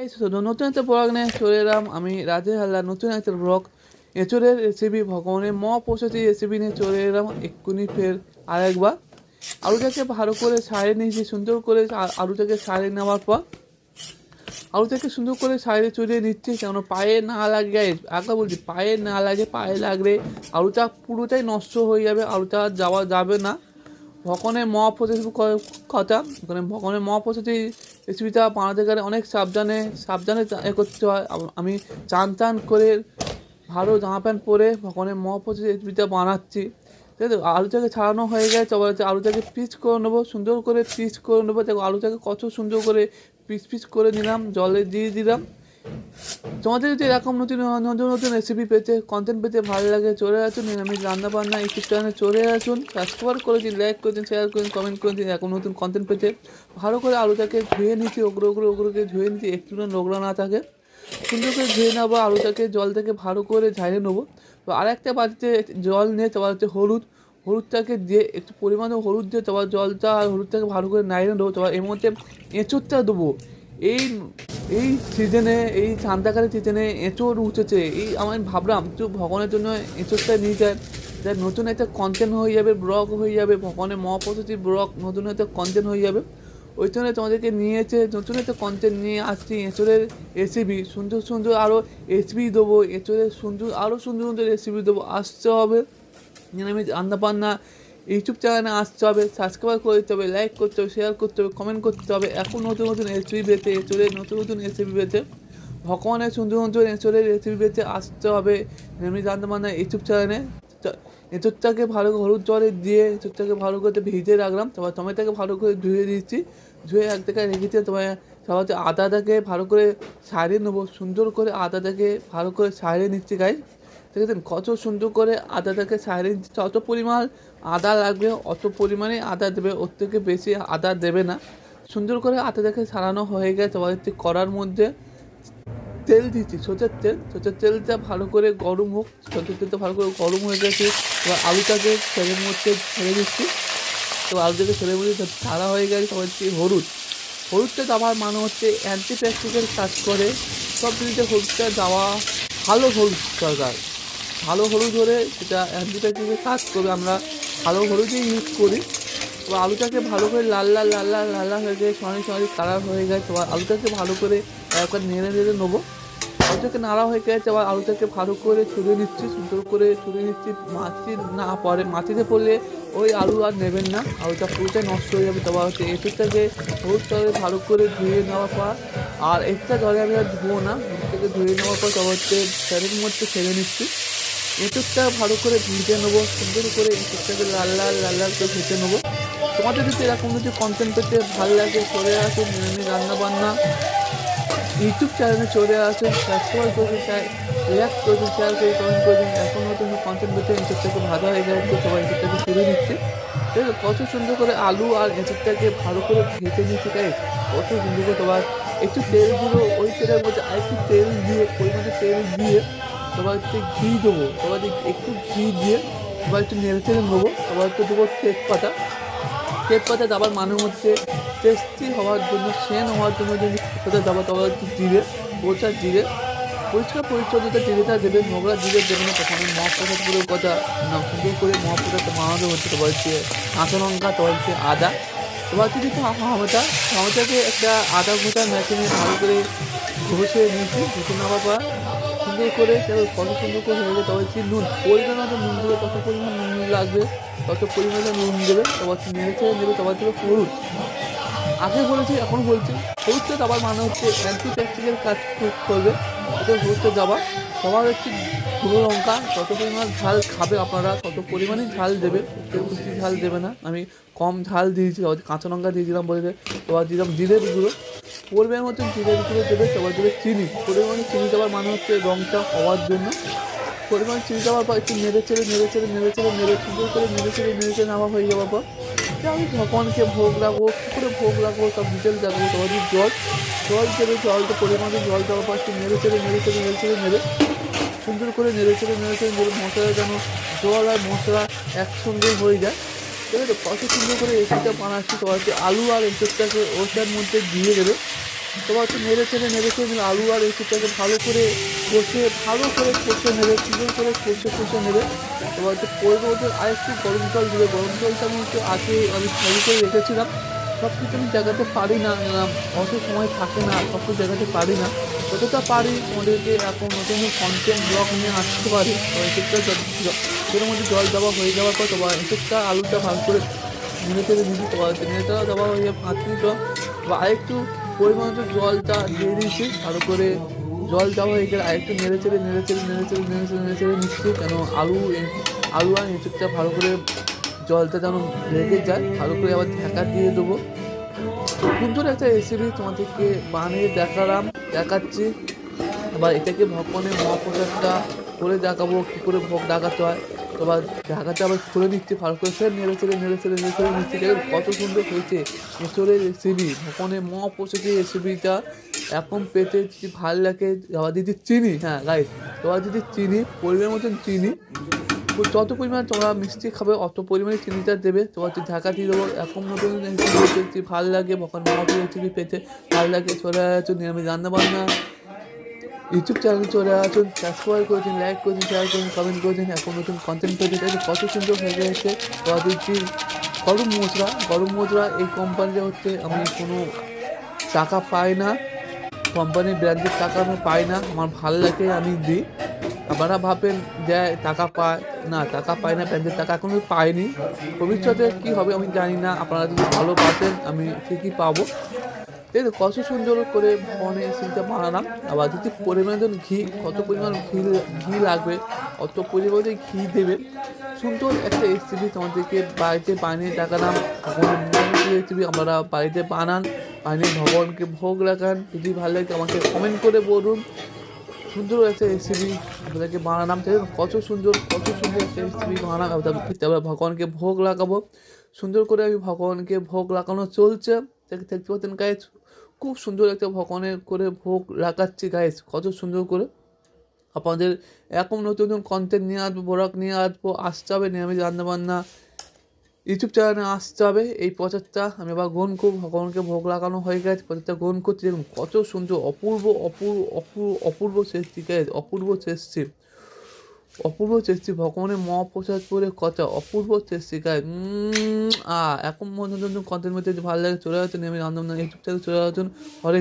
এই নতুন একটা ব্লগ নিয়ে চলে এলাম আমি রাজের হালদার। নতুন একটা ব্লগ এঁচোড়ের রেসিপি, ভগবানের মহাপ্রসাদী রেসিপি নিয়ে চলে এলাম এক্ষুনি ফের আরেকবার। আলুটাকে ভালো করে সারিয়ে নিয়েছি, সুন্দর করে আলুটাকে সারিয়ে নেওয়ার পর আলুটাকে সুন্দর করে সাইডে চড়িয়ে নিচ্ছি, কেন পায়ে না লাগে। একবার বলছি, পায়ে না লাগে, পায়ে লাগলে আলুটা পুরোটাই নষ্ট হয়ে যাবে, আলুটা যাওয়া যাবে না। ভগবানের মহাপ্রসাদী কথা, ওখানে ভগবানের মহাপ্রসাদী রেসিপিটা বানাতে গেলে অনেক সাবধানে সাবধানে করতে হয়। আমি চান করে ভালো জামা প্যান্ট পরে ভগবানের মহাপ্রসাদী রেসিপিটা বানাচ্ছি। ঠিক আছে, আলুটাকে ছাড়ানো হয়ে গেছে, আবার আলুটাকে পিস করে নেবো, সুন্দর করে পিস করে নেবো। দেখো আলুটাকে কত সুন্দর করে পিস করে নিলাম, জলে দিয়ে দিলাম। তোমাদের যদি এরকম নতুন নতুন নতুন রেসিপি পেতে, কন্টেন্ট পেতে ভালো লাগে, চলে আসুন নিরামিষ রান্নাবান্না ইউটিউব চ্যানেলে চলে আসুন। সাবস্ক্রাইব করে দিন, লাইক করে দিন, শেয়ার করে দিন, কমেন্ট করে দিন। এরকম নতুন কন্টেন্ট পেতে ভালো করে আলুটাকে ধুয়ে নিচ্ছি, ওগুলোকে ধুয়ে নিচ্ছি, একটু নোংরা না থাকে সুন্দর করে ধুয়ে নেবো। আলুটাকে জল থেকে ভালো করে ঝাড়িয়ে নেবো। তো আরেকটা বাটিতে জল নিয়ে তারপর হচ্ছে হলুদটাকে দিয়ে একটু পরিমাণে হলুদ দিয়ে তারপর জলটা আর হলুদটাকে ভালো করে নাড়িয়ে নেবো। তারপর এর মধ্যে এঁচোড়টা দেবো। এই এই সিজনে, এই সান্তাকালের সিজনে এঁচোড় উঠেছে, এই আমি ভাবলাম তো ভগবানের জন্য এঁচোড়টা নিয়ে যায়, যা নতুন একটা কন্টেন্ট হয়ে যাবে, ব্লগ হয়ে যাবে, ভগবানের মহাপ্রসাদী ব্লগ নতুন একটা কন্টেন্ট হয়ে যাবে। ওই জন্য তোমাদেরকে নিয়েছে, নতুন একটা কন্টেন্ট নিয়ে আসছি এঁচোড়ের রেসিপি। সুন্দর সুন্দর আরও রেসিপি দেবো, এঁচোড়ের আরও সুন্দর সুন্দর রেসিপি দেবো। আসতে হবে নিরামিষ রান্নাবান্না ইউটিউব চ্যানেলে আসতে হবে, সাবস্ক্রাইব করতে হবে, লাইক করতে হবে, শেয়ার করতে হবে, কমেন্ট করতে হবে। এখন নতুন নতুন রেসিপি পেতে, এঁচোড়ের নতুন নতুন রেসিপি পেতে, ভগবানের সুন্দর সুন্দর এঁচোড়ের রেসিপি পেতে আসতে হবে নিরামিষ রান্নাবান্না ইউটিউব চ্যানেলে। এঁচোড়টাকে ভালো করে হলুদ জলে দিয়ে এঁচোড়টাকে ভালো করে ভিজিয়ে রাখলাম। তারপর টমেটোকে ভালো করে ধুয়ে দিচ্ছি, ধুয়ে এক জায়গায় রেখেছি। তোমার সবার আদাটাকে ভালো করে সারিয়ে নেবো, সুন্দর করে আদাটাকে ভালো করে সারিয়ে নিচ্ছি গাই। দেখেছেন কত সুন্দর করে আদাটাকে সারিয়ে নিচ্ছি। যত পরিমাণ আদা লাগবে অত পরিমাণে আদা দেবে, ওর থেকে বেশি আদা দেবে না। সুন্দর করে আদাটাকে সারানো হয়ে গেছে। তোমার কড়ার মধ্যে তেল দিচ্ছি, সরষের তেলটা ভালো করে গরম হোক। সরষের তেলটা ভালো করে গরম হয়ে গেছে, এবার আলুটাকে তেলের মধ্যে ছেড়ে দিচ্ছি। তো আলুটাকে ছেড়ে মধ্যে ছাড়া হয়ে গেছে। তারপর হচ্ছে হলুদটা দেওয়ার মানে হচ্ছে অ্যান্টিব্যাকটেরিয়াল কাজ করে। সব জিনিসে হলুদটা দেওয়া ভালো, হলুদ দরকার। ভালো হলুদ হলে সেটা অ্যান্টিব্যাকটেরিয়াল কাজ করবে, আমরা ভালো হলুদই ইউজ করি। তো আলুটাকে ভালো করে লাল হয়ে গেছে, সরি কালার হয়ে গেছে। তো আলুটাকে ভালো করে একবার নেড়ে নেবো। আলুটাকে নাড়া হয়ে গেছে, আবার আলুটাকে ভালো করে ছড়িয়ে নিচ্ছি, সুন্দর করে ছড়িয়ে নিচ্ছি। মাটিতে পড়লে ওই আলু আর নেবেন না, আলুটা পুরোটাই নষ্ট হয়ে যাবে। তারপর হচ্ছে এঁচোড়টাকে হলুদ জলে ভালো করে ধুয়ে নেওয়ার পর, আর এক্সট্রা জলে আমি আর ধুবো না, হলুদটাকে ধুয়ে নেওয়ার পর তারপর হচ্ছে তেলের মধ্যে ছেড়ে নিচ্ছি। এঁচোড়টা ভালো করে ভেজে নেবো, সুন্দর করে এঁচোড়টাকে লাল করে ভেজে নেবো। তোমাদের যদি এরকম যদি কন্টেন্ট পেতে ভালো লাগে, চলে আসুন নিরামিষ রান্নাবান্না ইউটিউব চ্যানেলে চলে আসুন। সাবস্ক্রাইব করতে চাই, লাইক করতে, শেয়ার করে, কমেন্ট করে দিন। এখন নতুন কন্টেন্ট পেতে এঁচোড়টাকে ভাজা হয়ে গেছে, সবাই এঁচোড়টাকে তুলে নিচ্ছে। ঠিক আছে, কত সুন্দর করে আলু আর এঁচোড়টাকে ভালো করে ভেজে নিচ্ছে তাই কত সুন্দর করে। তোমার একটু তেল দিল, ওই তেলের মধ্যে আরেকটু তেল দিয়ে, পরিমাণে তেল দিয়ে তোমার হচ্ছে ঘি দেবো। তোমার একটু ঘি দিয়ে তোমার একটু নেড়ে চেড়ে নেবো। তোমার একটু দেবো তেজপাতা দেওয়ার মানে হচ্ছে টেস্টি হওয়ার জন্য, সেন হওয়ার জন্য যদি তেজপাতা দেওয়া, তোমার হচ্ছে জিরে, গোটা জিরে, পরিষ্কার পরিচ্ছন্নতা জিরেটা দেবে, নোংরা জিরে দেবে না। তখন মহাপ্রসাদগুলোর কথা না, সুন্দর করে মহাপ্রসাদটা বানানো হচ্ছে। তোমার হচ্ছে কাঁচা লঙ্কা, তোমার হচ্ছে আদা, তোমার হচ্ছে টমেটোকে একটা আদা ঘোটা মেশিনে ভালো করে ঘষে নিয়েছি। ঘষে নেওয়ার পর সুন্দর করে কত সুন্দর করে হয়ে গেছে। তবে হচ্ছে নুন, পরিমাণ মতো নুন দেবে, কত পরিমাণ নুন লাগবে তত পরিমাণে নুন দেবে। তারপর নেড়ে ছেড়ে নেবে। তারপর দেবে হলুদ, আগে বলেছি এখন বলছি, হলুদটা দেওয়ার মানে হচ্ছে অ্যান্টিব্যাকটেরিয়াল কাজ করবে। ওটা হলুদটা দেওয়া। সবার হচ্ছে গুঁড়ো লঙ্কা, যত পরিমাণ ঝাল খাবে আপনারা তত পরিমাণেই ঝাল দেবে, কেউ বেশি ঝাল দেবে না। আমি কম ঝাল দিয়েছি, কাঁচা লঙ্কা দিয়েছিলাম বলে। তোমার দিলাম জিরের গুঁড়ো, পরিমাণ মতন জিরের গুঁড়ো দেবে। তোমার দেবে চিনি, পরিমাণে চিনি দেওয়ার মানে হচ্ছে রঙটা হওয়ার জন্য। পরিমাণ চিনি দেওয়ার পর একটু নেড়ে সুন্দর করে নেড়ে চেড়ে নামা হয়ে যাওয়ার পর আমি ভগবানকে ভোগ রাখবো, কী করে ভোগ রাখবো সব ডিটেলস রাখবো। তোমাদের জল দেবে, জলটা পরিমাণে জল দেওয়ার পর একটু নেড়ে নেড়ে সুন্দর করে নেড়ে মশলা যেন জল আর মশলা একসঙ্গে হয়ে যায়। ঠিক আছে, কত সুন্দর করে রেসিপিটা বানাচ্ছি। তোমার হচ্ছে আলু আর এঁচোড়টাকে ওটার মধ্যে দিয়ে দেবে। তোমার হচ্ছে নেড়ে চেড়ে আলু আর এসবটাকে ভালো করে কষে নেবে, সুন্দর করে কষে নেবে। তোমার হচ্ছে পরিমাণ মতো আরেকটু গরম জল দেবে। গরম জলটা আমি একটু আগে আমি তৈরি করে রেখেছিলাম। সব কিছু আমি জায়গাতে পারি না, অত সময় থাকে না, সব কিছু জায়গাতে পারি না। যতটা পারি তোমাদেরকে এখন নতুন কন্টেন্ট ব্লগ নিয়ে আসতে পারি। তো এসবটা এর মধ্যে জল দেওয়া হয়ে যাওয়ার পর তোমার এসবটা আলুটা ভালো করে নেড়ে চেড়ে নিবি। তোমার নেড়েটা দেওয়া হয়ে যাবে 5 মিনিট বা আরেকটু পরিমাণ মতো জলটা দিয়ে দিয়েছি। ভালো করে জল দেওয়া হয়ে গেলে আরেকটু নেড়ে চেড়ে নিচ্ছি, কেন আলু আর এঁচুড়টা ভালো করে জলটা যেন লেগে যায়। ভালো করে আবার ঢাকা দিয়ে দেবো। সুন্দর একটা রেসিপি তোমাদেরকে বানিয়ে দেখাচ্ছি। আবার এটাকে ভগবানের মহাপ্রসাদটা করে দেখাবো কী করে ভোগ ডাকাতে হয়। তো আবার ঢাকাটা আবার খুলে দিচ্ছি, ভালো করে ফের নেড়ে চেড়ে নিচ্ছি। দেখুন কত সুন্দর হয়েছে এঁচোড়ের রেসিপি, ভগবানের মহাপ্রসাদের রেসিপিটা। এখন পেতে যদি ভালো লাগে আবার দিদি চিনি, হ্যাঁ রাইট, তোমার যদি চিনি পরিমাণ মতন চিনি, যত পরিমাণ তোমরা মিষ্টি খাবে অত পরিমাণে চিনিটা দেবে। তোমার হচ্ছে ঢাকা দিয়ে দেবো। এখন নতুন রেসিপি ভালো লাগে, ভগবান মহাপ্রসাদ রেসিপি পেতে ভালো লাগে চলে আসুন নিরামিষ রান্নাবান্না ইউটিউব চ্যানেল চলে আসুন, সাবস্ক্রাইব করেছেন, লাইক করেছেন, শেয়ার করেছেন, কমেন্ট করেছেন। এখন নতুন কন্টেন্ট পেতে চাইছে কত সুন্দর হয়ে গেছে। দিচ্ছি গরম মশলা এই কোম্পানিটা হচ্ছে আমি কোনো টাকা পাই না, কোম্পানির ব্র্যান্ডের টাকা আমি পাই না, আমার ভালো লাগে আমি দিই। আপনারা ভাবেন যে টাকা পায় না, টাকা পায় না, ব্র্যান্ডের টাকা এখনো পাইনি। ভবিষ্যতে কী হবে আমি জানি না, আপনারা যদি ভালোবাসেন আমি ঠিকই পাবো। এই তো কত সুন্দর করে ভগবানের সিনটা বানালাম। আবার যদি পরিমাণ ঘি, কত পরিমাণ ঘি লাগবে অত পরিমাণে ঘি দেবেন। সুন্দর একটা রেসিপি তোমাদেরকে বাড়িতে বানিয়ে দেখালাম। ভগবানের রেসিপি আপনারা বাড়িতে বানিয়ে ভগবানকে ভোগ লাগান। যদি ভালো লাগে আমাকে কমেন্ট করে বলুন। সুন্দর একটা রেসিপি আপনাদেরকে বানালাম, কত সুন্দর একটা রেসিপি বানালাম। তারপরে ভগবানকে ভোগ লাগাবো। সুন্দর করে আমি ভগবানকে ভোগ লাগানো চলছে, দেখতে পাচ্ছেন গাইজ। খুব সুন্দর একটা ভগবানের করে ভোগ লাগাচ্ছি গাইজ, কত সুন্দর করে। আপনাদের এরকম নতুন কন্টেন্ট নিয়ে আসবো, ব্লগ নিয়ে আসতে হবে, নিরামিষ রান্নাবান্না ইউটিউব চ্যানেলে আসতে হবে। এই প্রচারটা আমি আবার গ্রহণ করবো। ভগবানকে ভোগ লাগানো হয়ে গেছে, প্রচারটা গ্রহণ করছি। দেখুন কত সুন্দর অপূর্ব সৃষ্টি গাইজ, অপূর্ব সৃষ্টি ভগবানের মহাপ্রসাদ করে কথা, অপূর্ব সৃষ্টি গাইজ। এখন নতুন কন্টেন্ট মধ্যে ভালো লাগে চলে যাচ্ছে নিরামিষ রান্নাবান্না ইউটিউব চ্যানেলে চলে যাচ্ছেন। হরে